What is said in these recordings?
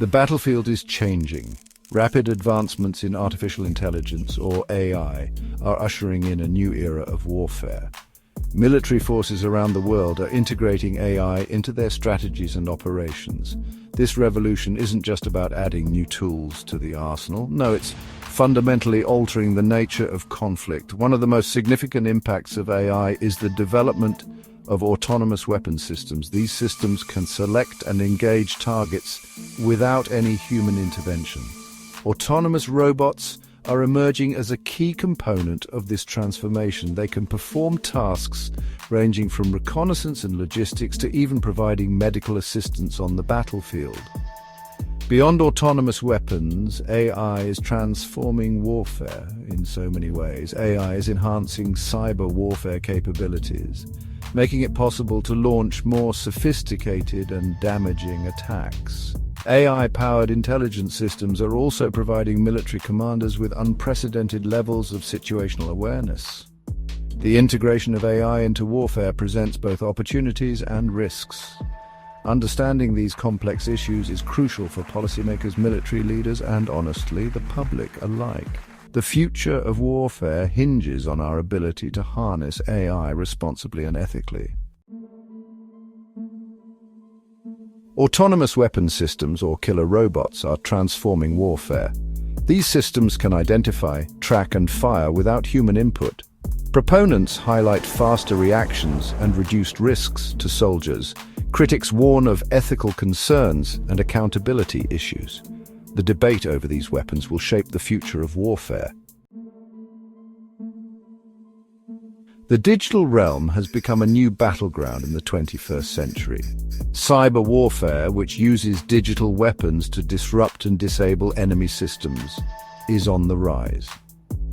The battlefield is changing. Rapid advancements in artificial intelligence, or AI, are ushering in a new era of warfare. Military forces around the world are integrating AI into their strategies and operations. This revolution isn't just about adding new tools to the arsenal. No, it's fundamentally altering the nature of conflict. One of the most significant impacts of AI is the development of autonomous weapon systems. These systems can select and engage targets without any human intervention. Autonomous robots are emerging as a key component of this transformation. They can perform tasks ranging from reconnaissance and logistics to even providing medical assistance on the battlefield. Beyond autonomous weapons, AI is transforming warfare in so many ways. AI is enhancing cyber warfare capabilities, making it possible to launch more sophisticated and damaging attacks. AI-powered intelligence systems are also providing military commanders with unprecedented levels of situational awareness. The integration of AI into warfare presents both opportunities and risks. Understanding these complex issues is crucial for policymakers, military leaders, and honestly, the public alike. The future of warfare hinges on our ability to harness AI responsibly and ethically. Autonomous weapon systems, or killer robots, are transforming warfare. These systems can identify, track, and fire without human input. Proponents highlight faster reactions and reduced risks to soldiers. Critics warn of ethical concerns and accountability issues. The debate over these weapons will shape the future of warfare. The digital realm has become a new battleground in the 21st century. Cyber warfare, which uses digital weapons to disrupt and disable enemy systems, is on the rise.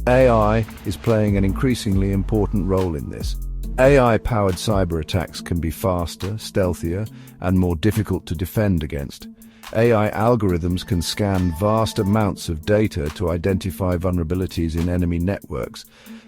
AI is playing an increasingly important role in this. AI-powered cyber attacks can be faster, stealthier, and more difficult to defend against. AI algorithms can scan vast amounts of data to identify vulnerabilities in enemy networks.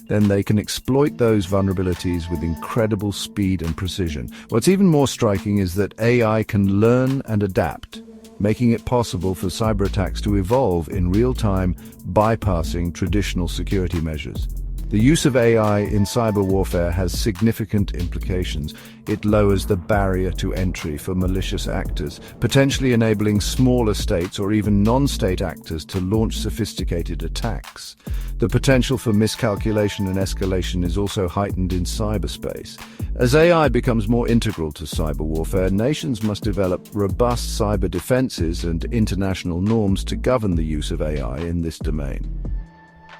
Then they can exploit those vulnerabilities with incredible speed and precision. What's even more striking is that AI can learn and adapt, making it possible for cyber attacks to evolve in real time, bypassing traditional security measures. The use of AI in cyber warfare has significant implications. It lowers the barrier to entry for malicious actors, potentially enabling smaller states or even non-state actors to launch sophisticated attacks. The potential for miscalculation and escalation is also heightened in cyberspace. As AI becomes more integral to cyber warfare, nations must develop robust cyber defenses and international norms to govern the use of AI in this domain.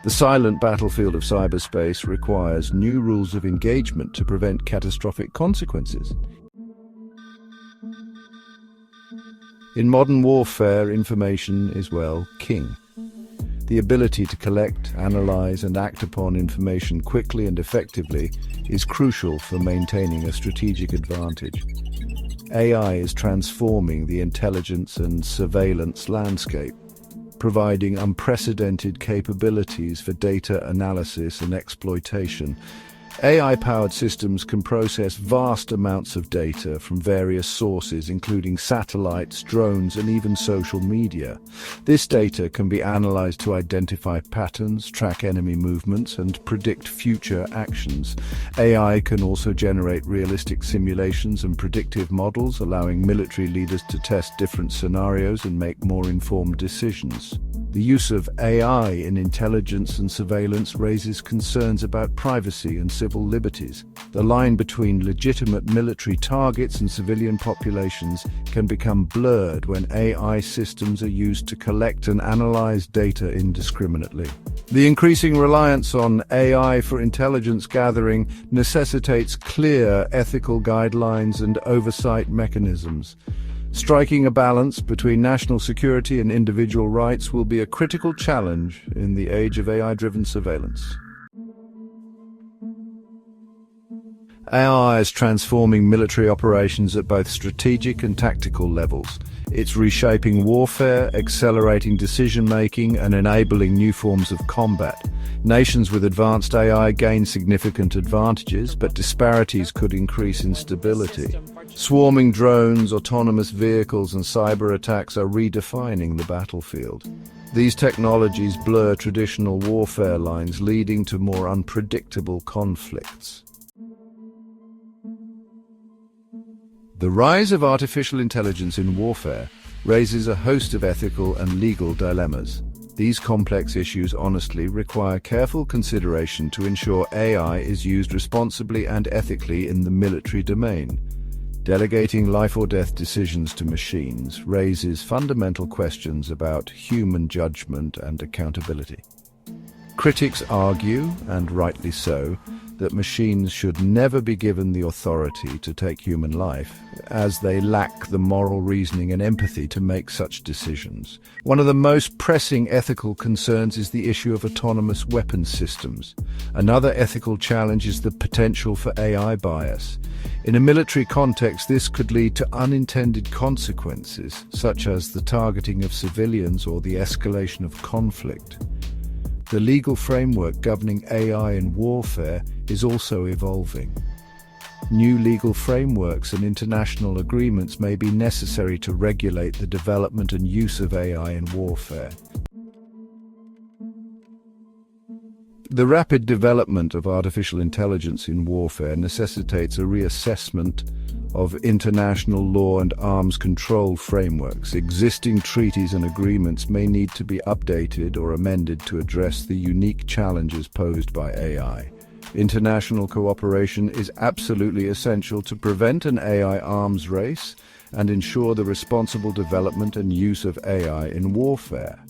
The silent battlefield of cyberspace requires new rules of engagement to prevent catastrophic consequences. In modern warfare, information is, well, king. The ability to collect, analyze, and act upon information quickly and effectively is crucial for maintaining a strategic advantage. AI is transforming the intelligence and surveillance landscape, providing unprecedented capabilities for data analysis and exploitation. AI-powered systems can process vast amounts of data from various sources, including satellites, drones, and even social media. This data can be analyzed to identify patterns, track enemy movements, and predict future actions. AI can also generate realistic simulations and predictive models, allowing military leaders to test different scenarios and make more informed decisions. The use of AI in intelligence and surveillance raises concerns about privacy and civil liberties. The line between legitimate military targets and civilian populations can become blurred when AI systems are used to collect and analyze data indiscriminately. The increasing reliance on AI for intelligence gathering necessitates clear ethical guidelines and oversight mechanisms. Striking a balance between national security and individual rights will be a critical challenge in the age of AI-driven surveillance. AI is transforming military operations at both strategic and tactical levels. It's reshaping warfare, accelerating decision-making, and enabling new forms of combat. Nations with advanced AI gain significant advantages, but disparities could increase instability. Swarming drones, autonomous vehicles, and cyber attacks are redefining the battlefield. These technologies blur traditional warfare lines, leading to more unpredictable conflicts. The rise of artificial intelligence in warfare raises a host of ethical and legal dilemmas. These complex issues honestly require careful consideration to ensure AI is used responsibly and ethically in the military domain. Delegating life or death decisions to machines raises fundamental questions about human judgment and accountability. Critics argue, and rightly so, that machines should never be given the authority to take human life, as they lack the moral reasoning and empathy to make such decisions. One of the most pressing ethical concerns is the issue of autonomous weapons systems. Another ethical challenge is the potential for AI bias. In a military context, this could lead to unintended consequences, such as the targeting of civilians or the escalation of conflict. The legal framework governing AI in warfare is also evolving. New legal frameworks and international agreements may be necessary to regulate the development and use of AI in warfare. The rapid development of artificial intelligence in warfare necessitates a reassessment of international law and arms control frameworks. Existing treaties and agreements may need to be updated or amended to address the unique challenges posed by AI. International cooperation is absolutely essential to prevent an AI arms race and ensure the responsible development and use of AI in warfare.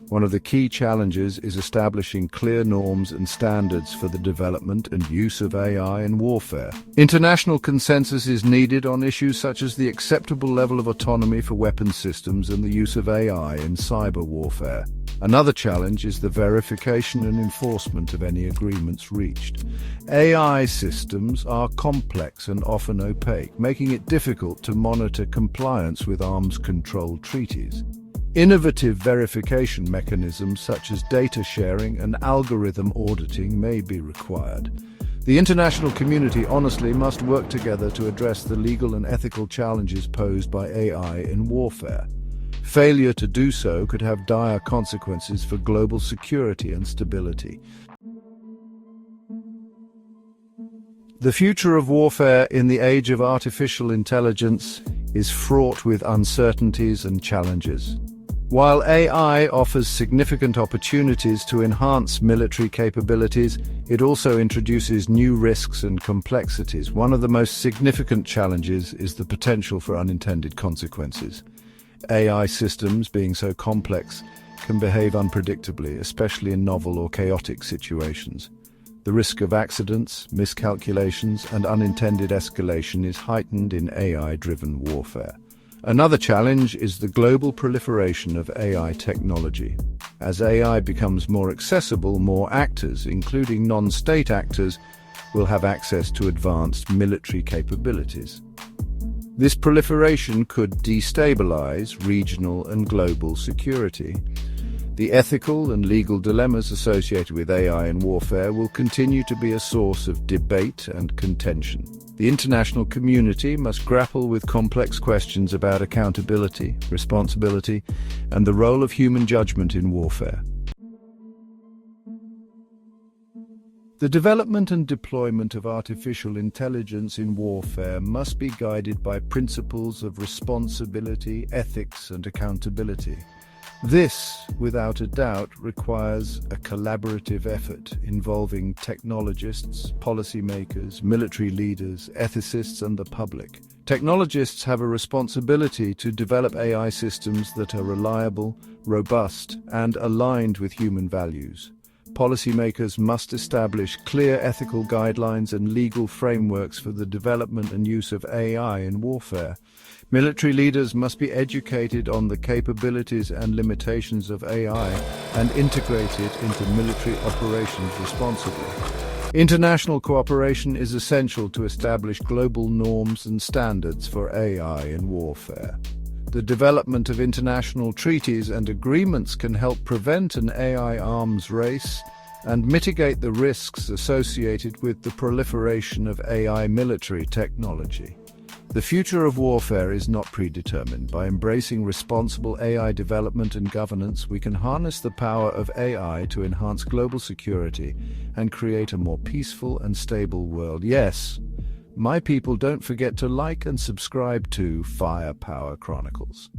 One of the key challenges is establishing clear norms and standards for the development and use of AI in warfare. International consensus is needed on issues such as the acceptable level of autonomy for weapons systems and the use of AI in cyber warfare. Another challenge is the verification and enforcement of any agreements reached. AI systems are complex and often opaque, making it difficult to monitor compliance with arms control treaties. Innovative verification mechanisms such as data sharing and algorithm auditing may be required. The international community honestly must work together to address the legal and ethical challenges posed by AI in warfare. Failure to do so could have dire consequences for global security and stability. The future of warfare in the age of artificial intelligence is fraught with uncertainties and challenges. While AI offers significant opportunities to enhance military capabilities, it also introduces new risks and complexities. One of the most significant challenges is the potential for unintended consequences. AI systems, being so complex, can behave unpredictably, especially in novel or chaotic situations. The risk of accidents, miscalculations, and unintended escalation is heightened in AI-driven warfare. Another challenge is the global proliferation of AI technology. As AI becomes more accessible, more actors, including non-state actors, will have access to advanced military capabilities. This proliferation could destabilize regional and global security. The ethical and legal dilemmas associated with AI in warfare will continue to be a source of debate and contention. The international community must grapple with complex questions about accountability, responsibility, and the role of human judgment in warfare. The development and deployment of artificial intelligence in warfare must be guided by principles of responsibility, ethics, and accountability. This, without a doubt, requires a collaborative effort involving technologists, policymakers, military leaders, ethicists, and the public. Technologists have a responsibility to develop AI systems that are reliable, robust, and aligned with human values. Policymakers must establish clear ethical guidelines and legal frameworks for the development and use of AI in warfare. Military leaders must be educated on the capabilities and limitations of AI and integrate it into military operations responsibly. International cooperation is essential to establish global norms and standards for AI in warfare. The development of international treaties and agreements can help prevent an AI arms race and mitigate the risks associated with the proliferation of AI military technology. The future of warfare is not predetermined. By embracing responsible AI development and governance, we can harness the power of AI to enhance global security and create a more peaceful and stable world. Yes, my people, don't forget to like and subscribe to Firepower Chronicles.